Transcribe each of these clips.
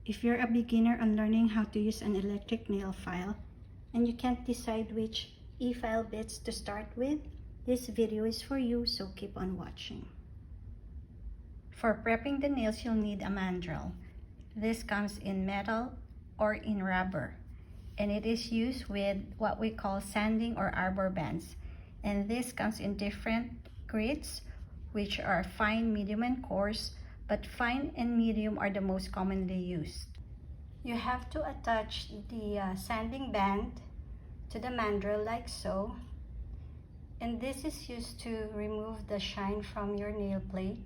If you're a beginner on learning how to use an electric nail file and you can't decide which e-file bits to start with, this video is for you, so keep on watching. For prepping the nails, you'll need a mandrel. This comes in metal or in rubber, and it is used with what we call sanding or arbor bands. And this comes in different grades, which are fine, medium, and coarse, but fine and medium are the most commonly used. You have to attach the sanding band to the mandrel like so, and this is used to remove the shine from your nail plate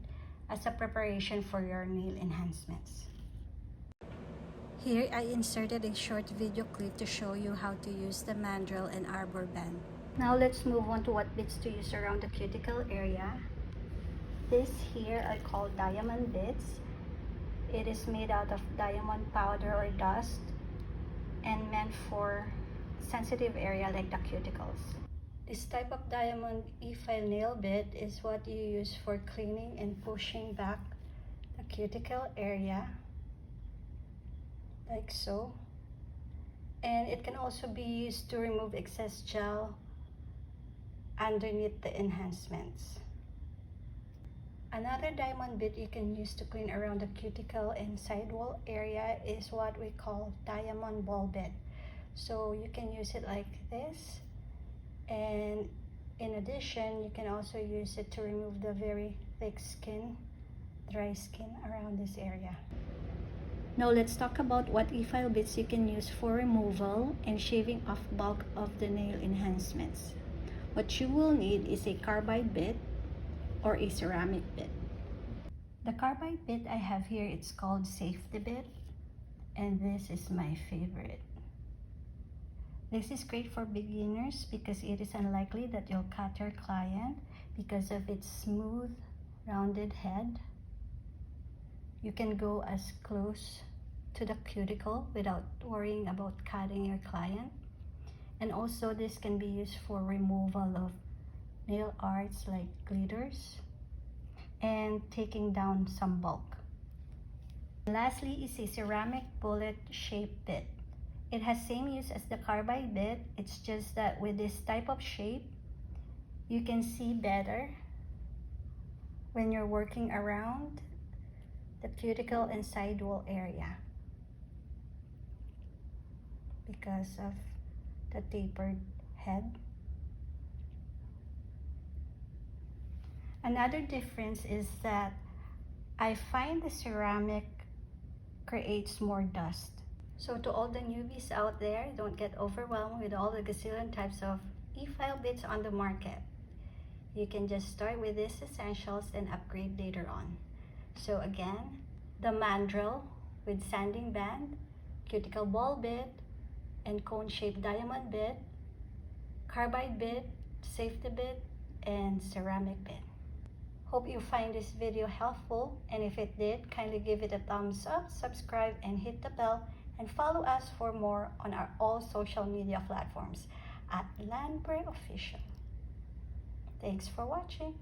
as a preparation for your nail enhancements. Here I inserted a short video clip to show you how to use the mandrel and arbor band. Now let's move on to what bits to use around the cuticle area. This here I call diamond bits. It is made out of diamond powder or dust and meant for sensitive area like the cuticles. This type of diamond e-file nail bit is what you use for cleaning and pushing back the cuticle area like so. And it can also be used to remove excess gel underneath the enhancements. Another diamond bit you can use to clean around the cuticle and sidewall area is what we call diamond ball bit. So you can use it like this, and in addition you can also use it to remove the very thick skin, dry skin around this area. Now let's talk about what e-file bits you can use for removal and shaving off bulk of the nail enhancements. What you will need is a carbide bit or a ceramic bit. The carbide bit I have here, it's called Safety Bit, and this is my favorite. This is great for beginners because it is unlikely that you'll cut your client because of its smooth, rounded head. You can go as close to the cuticle without worrying about cutting your client. And also this can be used for removal of nail arts like glitters and taking down some bulk. Lastly is a ceramic bullet shaped bit. It has same use as the carbide bit, it's just that with this type of shape you can see better when you're working around the cuticle and sidewall area because of the tapered head. Another difference is that I find the ceramic creates more dust. So to all the newbies out there, don't get overwhelmed with all the gazillion types of e-file bits on the market. You can just start with these essentials and upgrade later on. So again, the mandrel with sanding band, cuticle ball bit, and cone-shaped diamond bit, carbide bit, safety bit, and ceramic bit. Hope you find this video helpful, and if it did, kindly give it a thumbs up, subscribe, and hit the bell, and follow us for more on our all social media platforms at Mandrel Official. Thanks for watching.